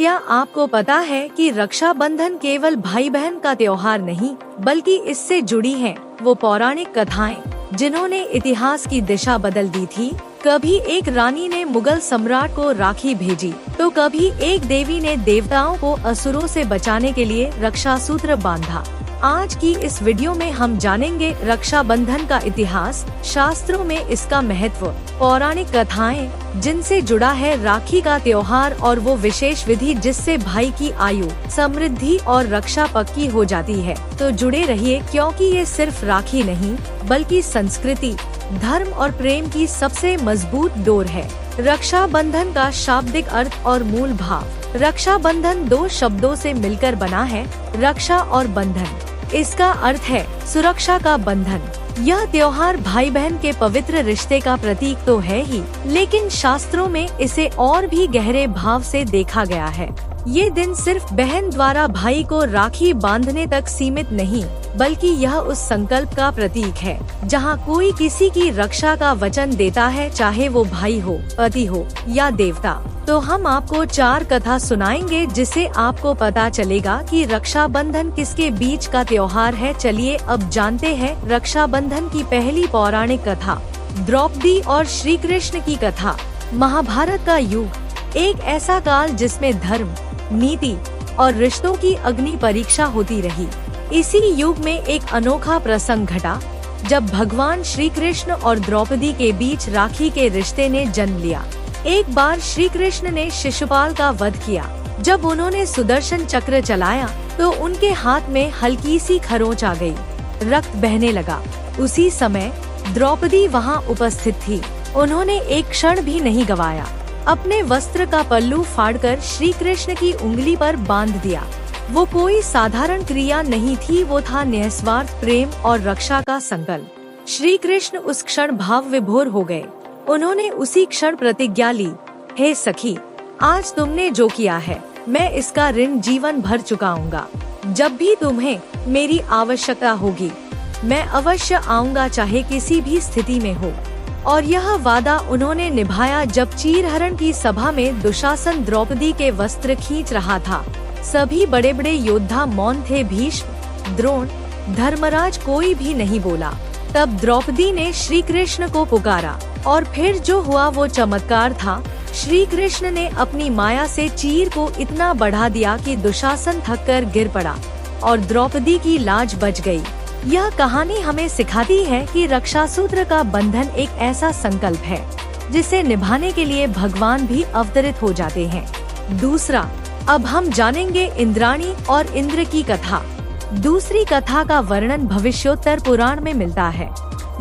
क्या आपको पता है कि रक्षाबंधन केवल भाई बहन का त्योहार नहीं, बल्कि इससे जुड़ी हैं वो पौराणिक कथाएं जिन्होंने इतिहास की दिशा बदल दी थी। कभी एक रानी ने मुगल सम्राट को राखी भेजी, तो कभी एक देवी ने देवताओं को असुरों से बचाने के लिए रक्षा सूत्र बांधा। आज की इस वीडियो में हम जानेंगे रक्षाबंधन का इतिहास, शास्त्रों में इसका महत्व, पौराणिक कथाएं जिनसे जुड़ा है राखी का त्योहार और वो विशेष विधि जिससे भाई की आयु, समृद्धि और रक्षा पक्की हो जाती है। तो जुड़े रहिए, क्योंकि ये सिर्फ राखी नहीं बल्कि संस्कृति, धर्म और प्रेम की सबसे मजबूत डोर है। रक्षाबंधन का शाब्दिक अर्थ और मूल भाव। रक्षाबंधन दो शब्दों से मिलकर बना है, रक्षा और बंधन। इसका अर्थ है सुरक्षा का बंधन। यह त्योहार भाई बहन के पवित्र रिश्ते का प्रतीक तो है ही, लेकिन शास्त्रों में इसे और भी गहरे भाव से देखा गया है। ये दिन सिर्फ बहन द्वारा भाई को राखी बांधने तक सीमित नहीं, बल्कि यह उस संकल्प का प्रतीक है जहाँ कोई किसी की रक्षा का वचन देता है, चाहे वो भाई हो, पति हो या देवता। तो हम आपको 4 कथा सुनाएंगे जिससे आपको पता चलेगा कि रक्षाबंधन किसके बीच का त्योहार है। चलिए अब जानते हैं रक्षाबंधन की पहली पौराणिक कथा, द्रौपदी और श्री कृष्ण की कथा। महाभारत का युग एक ऐसा काल जिसमें धर्म, नीति और रिश्तों की अग्नि परीक्षा होती रही। इसी युग में एक अनोखा प्रसंग घटा जब भगवान श्री कृष्ण और द्रौपदी के बीच राखी के रिश्ते ने जन्म लिया। एक बार श्री कृष्ण ने शिशुपाल का वध किया। जब उन्होंने सुदर्शन चक्र चलाया तो उनके हाथ में हल्की सी खरोंच आ गई, रक्त बहने लगा। उसी समय द्रौपदी वहां उपस्थित थी। उन्होंने एक क्षण भी नहीं गवाया। अपने वस्त्र का पल्लू फाड़कर श्री कृष्ण की उंगली पर बांध दिया। वो कोई साधारण क्रिया नहीं थी, वो था निस्वार्थ प्रेम और रक्षा का संकल्प। श्री कृष्ण उस क्षण भाव विभोर हो गए। उन्होंने उसी क्षण प्रतिज्ञा ली, हे सखी, आज तुमने जो किया है मैं इसका ऋण जीवन भर चुकाऊंगा। जब भी तुम्हें मेरी आवश्यकता होगी मैं अवश्य आऊंगा, चाहे किसी भी स्थिति में हो। और यह वादा उन्होंने निभाया। जब चीरहरण की सभा में दुशासन द्रौपदी के वस्त्र खींच रहा था, सभी बड़े बड़े योद्धा मौन थे। भीष्म, द्रोण, धर्मराज, कोई भी नहीं बोला। तब द्रौपदी ने श्री कृष्ण को पुकारा और फिर जो हुआ वो चमत्कार था। श्री कृष्ण ने अपनी माया से चीर को इतना बढ़ा दिया कि दुशासन थककर गिर पड़ा और द्रौपदी की लाज बच गई। यह कहानी हमें सिखाती है कि रक्षा सूत्र का बंधन एक ऐसा संकल्प है जिसे निभाने के लिए भगवान भी अवतरित हो जाते हैं। दूसरा, अब हम जानेंगे इंद्राणी और इंद्र की कथा। दूसरी कथा का वर्णन भविष्योत्तर पुराण में मिलता है।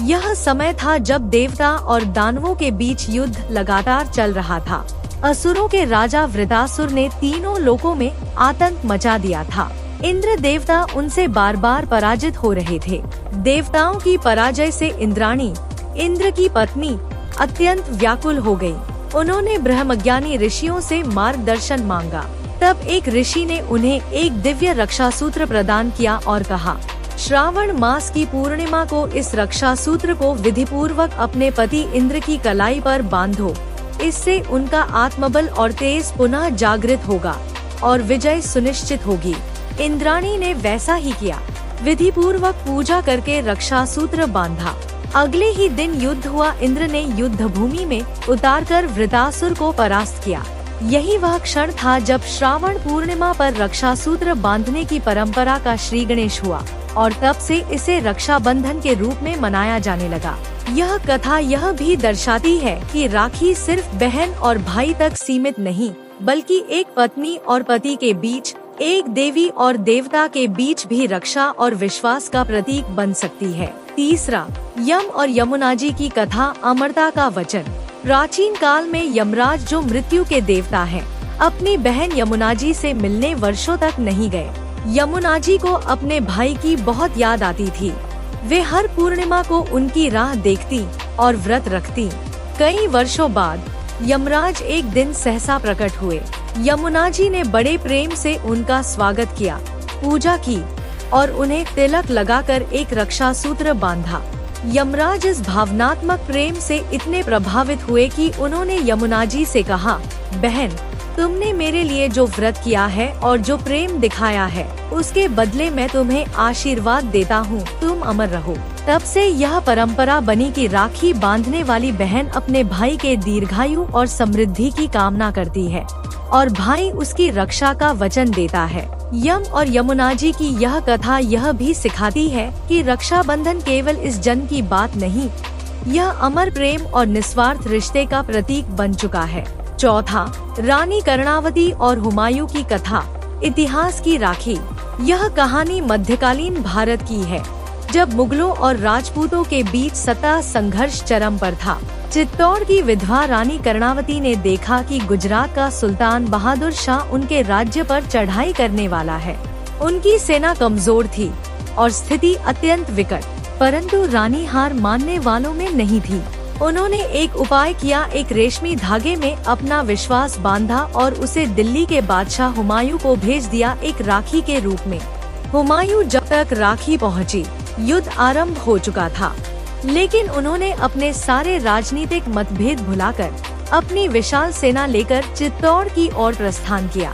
यह समय था जब देवता और दानवों के बीच युद्ध लगातार चल रहा था। असुरों के राजा वृत्रासुर ने तीनों लोकों में आतंक मचा दिया था। इंद्र देवता उनसे बार बार पराजित हो रहे थे। देवताओं की पराजय से इंद्राणी, इंद्र की पत्नी, अत्यंत व्याकुल हो गयी। उन्होंने ब्रह्मज्ञानी ऋषियों से मार्गदर्शन मांगा। तब एक ऋषि ने उन्हें एक दिव्य रक्षा सूत्र प्रदान किया और कहा, श्रावण मास की पूर्णिमा को इस रक्षा सूत्र को विधि पूर्वक अपने पति इंद्र की कलाई पर बांधो। इससे उनका आत्मबल और तेज पुनः जागृत होगा और विजय सुनिश्चित होगी। इंद्राणी ने वैसा ही किया। विधि पूर्वक पूजा करके रक्षा सूत्र बांधा। अगले ही दिन युद्ध हुआ। इंद्र ने युद्ध भूमि में उतारकर वृत्रासुर को परास्त किया। यही वह क्षण था जब श्रावण पूर्णिमा पर रक्षा सूत्र बांधने की परंपरा का श्री गणेश हुआ और तब से इसे रक्षाबंधन के रूप में मनाया जाने लगा। यह कथा यह भी दर्शाती है कि राखी सिर्फ बहन और भाई तक सीमित नहीं, बल्कि एक पत्नी और पति के बीच, एक देवी और देवता के बीच भी रक्षा और विश्वास का प्रतीक बन सकती है। तीसरा, यम और यमुना जी की कथा, अमरता का वचन। प्राचीन काल में यमराज, जो मृत्यु के देवता हैं, अपनी बहन यमुना जी से मिलने वर्षों तक नहीं गए। यमुना जी को अपने भाई की बहुत याद आती थी। वे हर पूर्णिमा को उनकी राह देखती और व्रत रखती। कई वर्षों बाद यमराज एक दिन सहसा प्रकट हुए। यमुना जी ने बड़े प्रेम से उनका स्वागत किया, पूजा की और उन्हें तिलक लगाकर एक रक्षा सूत्र बांधा। यमराज इस भावनात्मक प्रेम से इतने प्रभावित हुए कि उन्होंने यमुना जी से कहा, बहन, तुमने मेरे लिए जो व्रत किया है और जो प्रेम दिखाया है, उसके बदले मैं तुम्हें आशीर्वाद देता हूँ, तुम अमर रहो। तब से यह परंपरा बनी कि राखी बांधने वाली बहन अपने भाई के दीर्घायु और समृद्धि की कामना करती है और भाई उसकी रक्षा का वचन देता है। यम और यमुना जी की यह कथा यह भी सिखाती है कि रक्षाबंधन केवल इस जन्म की बात नहीं, यह अमर प्रेम और निस्वार्थ रिश्ते का प्रतीक बन चुका है। चौथा, रानी कर्णावती और हुमायूं की कथा, इतिहास की राखी। यह कहानी मध्यकालीन भारत की है, जब मुगलों और राजपूतों के बीच सत्ता संघर्ष चरम पर था। चित्तौड़ की विधवा रानी कर्णावती ने देखा कि गुजरात का सुल्तान बहादुर शाह उनके राज्य पर चढ़ाई करने वाला है। उनकी सेना कमजोर थी और स्थिति अत्यंत विकट, परंतु रानी हार मानने वालों में नहीं थी। उन्होंने एक उपाय किया, एक रेशमी धागे में अपना विश्वास बांधा और उसे दिल्ली के बादशाह हुमायूं को भेज दिया, एक राखी के रूप में। हुमायूं जब तक राखी पहुंची, युद्ध आरंभ हो चुका था, लेकिन उन्होंने अपने सारे राजनीतिक मतभेद भुलाकर अपनी विशाल सेना लेकर चित्तौड़ की ओर प्रस्थान किया।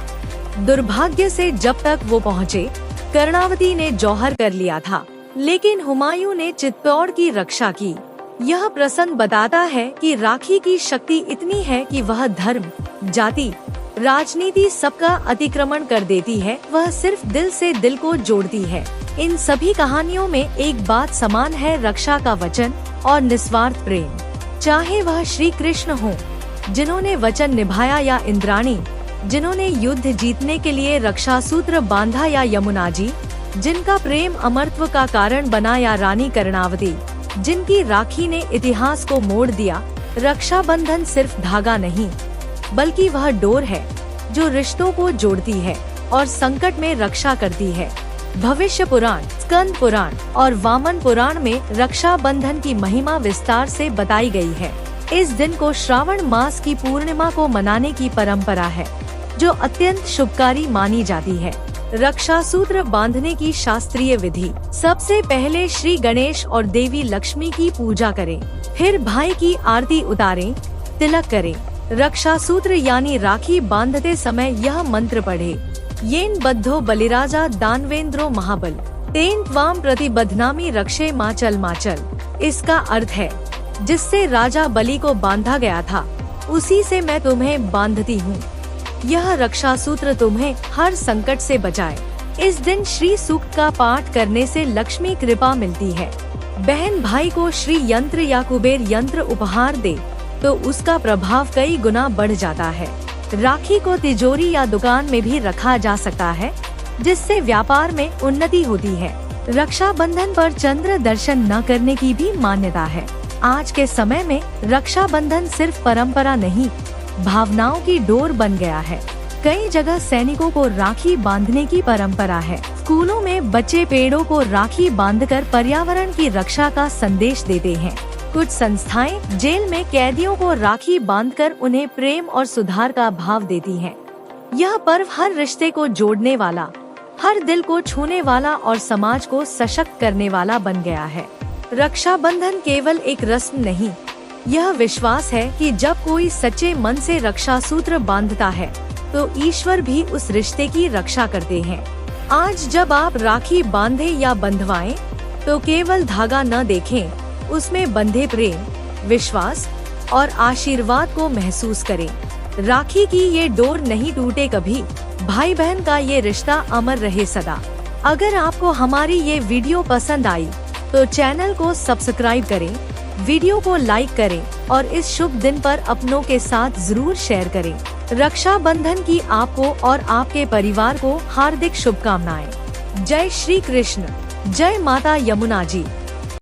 दुर्भाग्य से जब तक वो पहुँचे, कर्णावती ने जौहर कर लिया था, लेकिन हुमायूं ने चित्तौड़ की रक्षा की। यह प्रसंग बताता है कि राखी की शक्ति इतनी है कि वह धर्म, जाति, राजनीति सबका अतिक्रमण कर देती है। वह सिर्फ दिल से दिल को जोड़ती है। इन सभी कहानियों में एक बात समान है, रक्षा का वचन और निस्वार्थ प्रेम। चाहे वह श्री कृष्ण हो, जिन्होंने वचन निभाया, या इंद्राणी, जिन्होंने युद्ध जीतने के लिए रक्षा सूत्र बांधा, या यमुना जी, जिनका प्रेम अमरत्व का कारण बना, या रानी कर्णावती, जिनकी राखी ने इतिहास को मोड़ दिया। रक्षाबंधन सिर्फ धागा नहीं, बल्कि वह डोर है जो रिश्तों को जोड़ती है और संकट में रक्षा करती है। भविष्य पुराण, स्कंद पुराण और वामन पुराण में रक्षाबंधन की महिमा विस्तार से बताई गई है। इस दिन को श्रावण मास की पूर्णिमा को मनाने की परंपरा है, जो अत्यंत शुभकारी मानी जाती है। रक्षा सूत्र बांधने की शास्त्रीय विधि। सबसे पहले श्री गणेश और देवी लक्ष्मी की पूजा करें, फिर भाई की आरती उतारें, तिलक करें। रक्षा सूत्र यानी राखी बांधते समय यह मंत्र पढ़े, येन बद्धो बलिराजा दानवेंद्रो महाबल, तेन त्वाम प्रतिबद्धनामि रक्षे माचल माचल। इसका अर्थ है, जिससे राजा बलि को बांधा गया था, उसी से मैं तुम्हें बांधती हूँ। यह रक्षा सूत्र तुम्हें हर संकट से बचाए। इस दिन श्री सूक्त का पाठ करने से लक्ष्मी कृपा मिलती है। बहन भाई को श्री यंत्र या कुबेर यंत्र उपहार दे तो उसका प्रभाव कई गुना बढ़ जाता है। राखी को तिजोरी या दुकान में भी रखा जा सकता है, जिससे व्यापार में उन्नति होती है। रक्षाबंधन पर चंद्र दर्शन न करने की भी मान्यता है। आज के समय में रक्षाबंधन सिर्फ परंपरा नहीं, भावनाओं की डोर बन गया है। कई जगह सैनिकों को राखी बांधने की परंपरा है। स्कूलों में बच्चे पेड़ों को राखी बांधकर पर्यावरण की रक्षा का संदेश देते हैं। कुछ संस्थाएं जेल में कैदियों को राखी बांधकर उन्हें प्रेम और सुधार का भाव देती हैं। यह पर्व हर रिश्ते को जोड़ने वाला, हर दिल को छूने वाला और समाज को सशक्त करने वाला बन गया है। रक्षाबंधन केवल एक रस्म नहीं, यह विश्वास है कि जब कोई सच्चे मन से रक्षा सूत्र बांधता है, तो ईश्वर भी उस रिश्ते की रक्षा करते हैं। आज जब आप राखी बांधे या बंधवाएं, तो केवल धागा न देखें, उसमें बंधे प्रेम, विश्वास और आशीर्वाद को महसूस करें। राखी की ये डोर नहीं टूटे कभी, भाई बहन का ये रिश्ता अमर रहे सदा। अगर आपको हमारी ये वीडियो पसंद आई, तो चैनल को सब्सक्राइब करें, वीडियो को लाइक करें और इस शुभ दिन पर अपनों के साथ जरूर शेयर करें। रक्षाबंधन की आपको और आपके परिवार को हार्दिक शुभकामनाएं। जय श्री कृष्ण, जय माता यमुना जी।